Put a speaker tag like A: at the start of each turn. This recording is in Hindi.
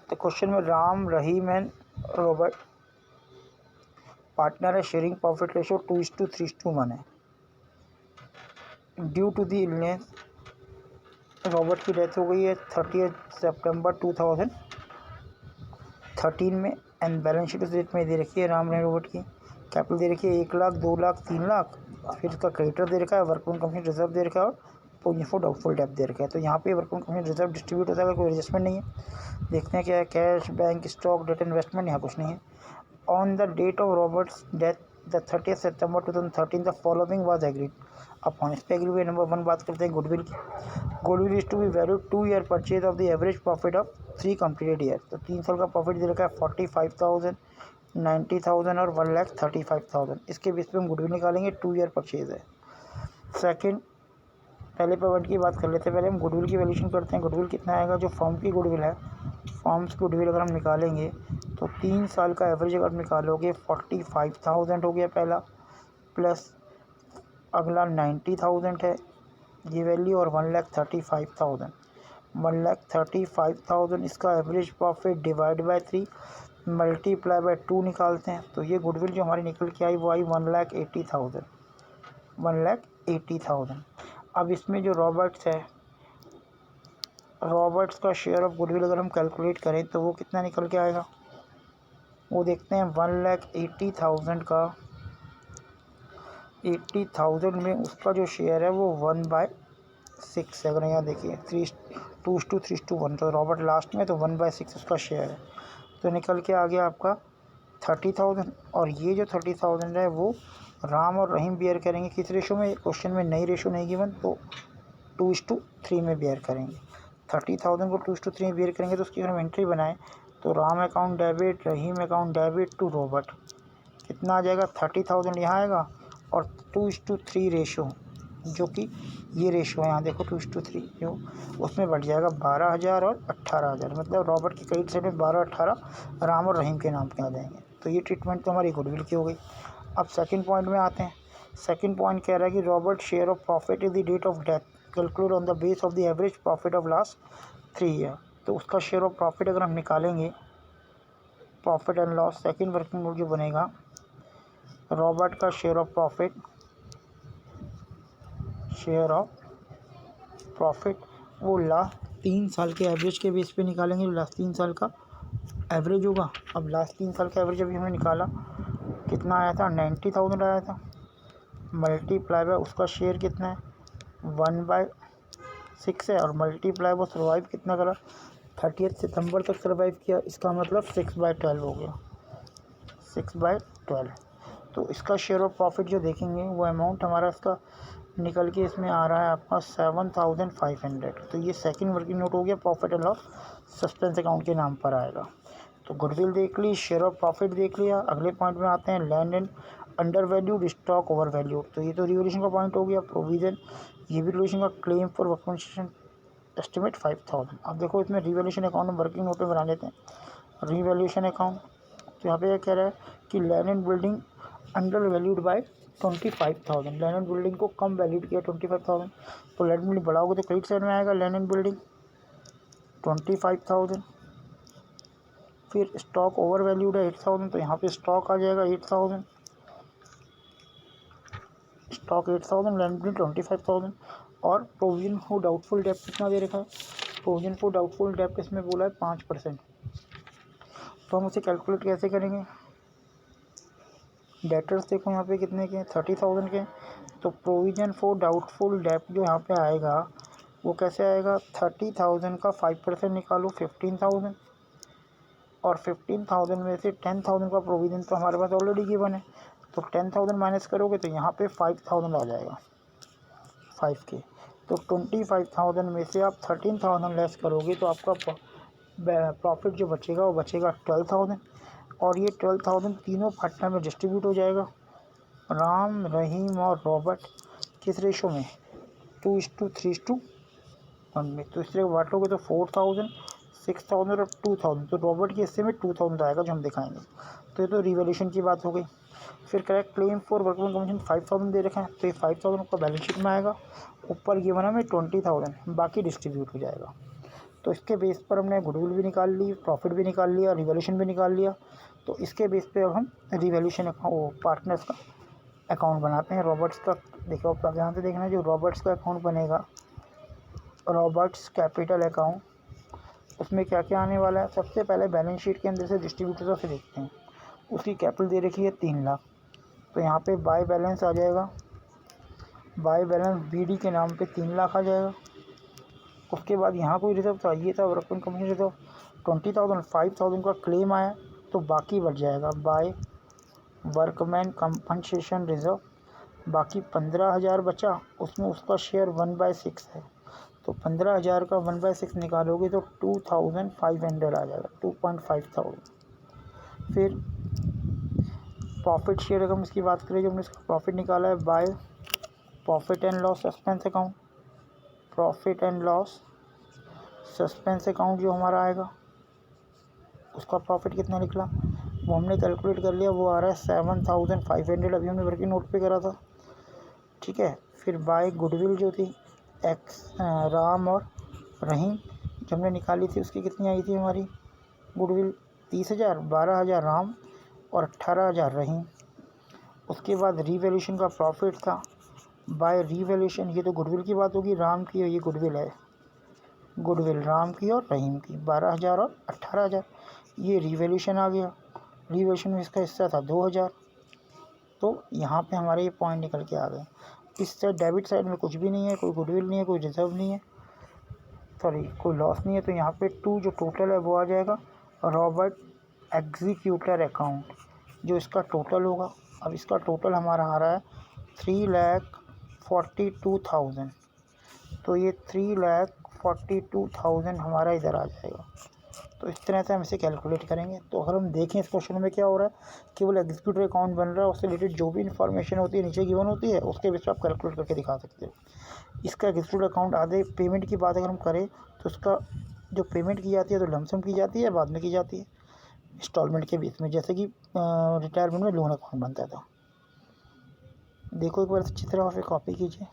A: तो क्वेश्चन में Ram, Rahim and Robert partner है, शेयरिंग प्रॉफिट रेशो 2:3:1 है। Due to the illness Robert की डेथ हो गई है 30 सितंबर 2013 में एंड बैलेंस शीट डेट में दे रखी है राम रहीम रॉबर्ट की। कैपिटल दे रखी है 1 लाख, 2 लाख, 3 लाख। फिर इसका क्रेडिटर दे रखा है, वर्क ऑन कंपनी रिजर्व दे रखा है और पोजीशन फॉर डाउटफुल डेब्ट दे रखा है। तो यहाँ पे work on company reserve distribute होता है, कोई एडजस्टमेंट नहीं है। देखते हैं क्या है, cash, bank, stock, debt, investment, यहाँ कुछ नहीं है। On the date of Robert's death the 30 सितंबर 2013 the following was agreed upon. इस पर एग्री हुए। नंबर 1 बात करते हैं गुडविल की। Goodwill is to be valued 2 year purchase of the average profit of 3 completed year. तो 3 साल का प्रॉफिट दे रखा है 45,000, 90,000 और 1,35,000। इसके बेस पे हम गुडविल निकालेंगे, 2 ईयर परचेज है। सेकंड, पहले पॉइंट की बात कर लेते हैं। पहले हम गुडविल की वैल्यूएशन करते हैं। गुडविल कितना आएगा, जो फर्म की गुडविल है, फर्म्स की गुडविल अगर हम निकालेंगे तो 3 साल का एवरेज अगर निकालोगे 45,000 हो गया पहला, प्लस अगला 90,000 है ये वैल्यू, और 1,35,000। 1,35,000 इसका average profit divide by 3 multiply by 2 निकालते हैं। तो ये गुडविल जो हमारी निकल के आई वो आई 1,80,000। 1,80,000। अब इसमें जो रॉबर्ट्स है, रॉबर्ट्स का शेयर ऑफ गुडविल अगर हम कैलकुलेट करें तो वो कितना निकल के आएगा, वो देखते हैं। 1,80,000 का 80,000 में उसका जो शेयर है वो 1/6 है। अगर यहाँ देखिए 2:3:1, तो रॉबर्ट लास्ट में, तो 1/6 उसका शेयर है। तो निकल के आ गया आपका 30,000। और ये जो 30,000 है वो राम और रहीम बियर करेंगे किस रेशो में, क्वेश्चन में नई रेशो नहीं गिवन, तो 2:3 में बियर करेंगे। 30,000 को 2:3 में बियर करेंगे। तो उसकी अगर हम एंट्री बनाएं तो Ram account debit, Rahim account debit to Robert, कितना आ जाएगा, 30,000 यहाँ आएगा और 2:3 रेशो, जो कि ये रेशो है यहाँ देखो 2:3, जो उसमें बढ़ जाएगा 12,000 और 18,000। मतलब रॉबर्ट की क्रेडिट साइड में 12, 18 राम और रहीम के नाम पे आ जाएंगे। तो ये ट्रीटमेंट तो हमारी गुडविल की हो गई। अब सेकंड पॉइंट में आते हैं। सेकंड पॉइंट कह रहा है कि Robert share of profit is the date of death calculate on the base of the average profit of last 3 year. तो उसका शेयर ऑफ प्रॉफिट अगर हम निकालेंगे, profit and loss second working note जो बनेगा, रॉबर्ट का शेयर ऑफ प्रॉफिट वो लास्ट 3 साल के एवरेज के बेस पे निकालेंगे। लास्ट 3 साल का एवरेज होगा। अब लास्ट 3 साल का एवरेज अभी हमने निकाला, कितना आया था, 90,000 आया था, मल्टीप्लाई बाय उसका शेयर कितना है 1/6 है, और मल्टीप्लाई वो सर्वाइव कितना करा, 30 सितंबर तक सर्वाइव किया। इसका मतलब 6/12 हो गया, 6/12। तो इसका शेयर ऑफ प्रॉफिट जो देखेंगे वो अमाउंट हमारा इसका निकल के इसमें आ रहा है आपका 7,500। तो ये सेकंड वर्किंग नोट हो गया, profit and loss suspense account के नाम पर आएगा। तो गुडविल देख ली, शेयर ऑफ प्रॉफिट देख लिया। अगले पॉइंट में आते हैं, land and under valued, stock over valued. तो ये तो रिवोल्यूशन का पॉइंट हो गया। प्रोविजन, ये भी रिवोल्यूशन का। Claim for workmanship estimate 5,000। अब देखो इसमें रिवैल्यूएशन अकाउंट हम वर्किंग नोट में बना लेते हैं, रिवैल्यूएशन अकाउंट। तो यहाँ पे क्या कह रहा है कि land and building under valued bye 25,000। Land and building को कम वैल्यूड किया 25,000। तो लैंड बिल्डिंग बढ़ाओगे तो क्रेडिट साइड में आएगा लैंड एंड बिल्डिंग 25,000। फिर स्टॉक ओवर वैल्यूड है 8,000, तो यहाँ पे स्टॉक आ जाएगा 8,000, स्टॉक 8,000, लैंड बिल्डिंग 25,000। और प्रोविजन फॉर डाउटफुल डेप्ट कितना दे रखा है, प्रोविजन फॉर डाउटफुल डेप्ट इसमें बोला है 5%। तो हम उसे कैलकुलेट कैसे करेंगे, डेटर्स देखो यहाँ पे कितने के, 30,000 के। तो प्रोविजन फॉर डाउटफुल डेप्ट जो यहाँ पे आएगा वो कैसे आएगा, 30,000 का 5% निकालो 15,000, और 15,000 में से 10,000 का प्रोविजन तो हमारे पास ऑलरेडी गिवन है। तो 10,000 माइनस करोगे तो यहाँ पे 5,000 आ जाएगा, 5 के। तो 25,000 में से आप 13,000 लेस करोगे तो आपका प्रॉफिट जो बचेगा वो बचेगा 12,000। और ये 12,000 तीनों पार्टनर में डिस्ट्रीब्यूट हो जाएगा, राम, रहीम और रॉबर्ट किस रेशो में, 2:3:1 में। तो इस तरह बांटोगे तो 4,000, 6,000 और 2,000। तो रॉबर्ट के हिस्से में 2,000 आएगा जो हम दिखाएंगे। तो ये तो रिवैल्यूएशन की बात हो गई। फिर correct claim for workman commission 5,000 दे रखे हैं, तो ये 5,000 का बैलेंस शीट में आएगा। ऊपर ये बना में 20,000, बाकी डिस्ट्रीब्यूट हो जाएगा। तो इसके बेस पर हमने गुडविल भी निकाल ली, प्रॉफिट भी निकाल लिया, रिवैल्यूएशन भी निकाल लिया। तो इसके बेस पे अब हम रिवैल्यूएशन अकाउंट पार्टनर्स का अकाउंट बनाते हैं। रॉबर्ट्स का देखो, आप ध्यान से देखना, जो रॉबर्ट्स का अकाउंट बनेगा, रॉबर्ट्स कैपिटल अकाउंट, उसमें क्या क्या आने वाला है। सबसे पहले बैलेंस शीट के अंदर से डिस्ट्रीब्यूटर से देखते हैं। उसकी कैपिटल दे रखी है 3 लाख, तो यहाँ पे बाय बैलेंस आ जाएगा, बाय बैलेंस बीडी के नाम पे 3 लाख आ जाएगा। उसके बाद यहाँ कोई रिजर्व था, ये था वर्कमैन कंपनी रिजर्व 20,000, 5,000 का क्लेम आया, तो बाकी बढ़ जाएगा बाय वर्कमैन कंपनसेशन रिजर्व, बाकी 15,000 बचा, उसमें उसका शेयर 1/6 है। तो 15,000 का 1/6 निकालोगे तो 2,500 आ जाएगा, 2,500। फिर प्रॉफिट शेयर, अगर हम इसकी बात करें, जो हमने इसका प्रॉफिट निकाला है by profit and loss suspense account, profit and loss suspense account जो हमारा आएगा, उसका प्रॉफिट कितना निकला वो हमने कैलकुलेट कर लिया, वो आ रहा है 7,500, अभी हमने वर्किंग नोट पे करा था, ठीक है। फिर बाय गुडविल जो थी राम और रहीम, जो हमने निकाली थी, उसकी कितनी आई थी हमारी गुडविल, 30,000, 12,000 राम और 18,000 रहीम। उसके बाद रीवैल्यूएशन का प्रॉफिट था बाय रीवैल्यूएशन, ये तो गुडविल की बात होगी, राम की, और ये गुडविल है, गुडविल राम की और रहीम की, 12,000 और 18,000। ये रीवैल्यूएशन आ गया, रीवैल्यूएशन में इसका हिस्सा था 2,000। तो यहाँ पे हमारे ये पॉइंट निकल के आ गए। इस साइड डेबिट साइड में कुछ भी नहीं है, कोई गुडविल नहीं है, कोई रिजर्व नहीं है, सॉरी कोई लॉस नहीं है। तो यहाँ पे 2 जो टोटल है वो आ जाएगा रॉबर्ट एग्जीक्यूटर अकाउंट, जो इसका टोटल होगा। अब इसका टोटल हमारा आ रहा है 3,42,000, तो ये 3,42,000 हमारा इधर आ जाएगा। तो इस तरह से हम इसे कैलकुलेट करेंगे। तो अगर हम देखें इस क्वेश्चन में क्या हो रहा है, केवल एग्जीक्यूटर अकाउंट बन रहा है, उससे रिलेटेड जो भी इन्फॉर्मेशन होती है नीचे गिवन होती है, उसके बेस पर आप कैलकुलेट करके दिखा सकते हो। इसका एग्जीक्यूटर अकाउंट आधे पेमेंट की बात अगर हम करें, तो उसका जो पेमेंट की जाती है तो लमसम की जाती है, बाद में की जाती है इंस्टॉलमेंट के बेस में, जैसे कि रिटायरमेंट में लोन अकाउंट बनता था। देखो एक बार अच्छी तरह फिर कॉपी कीजिए।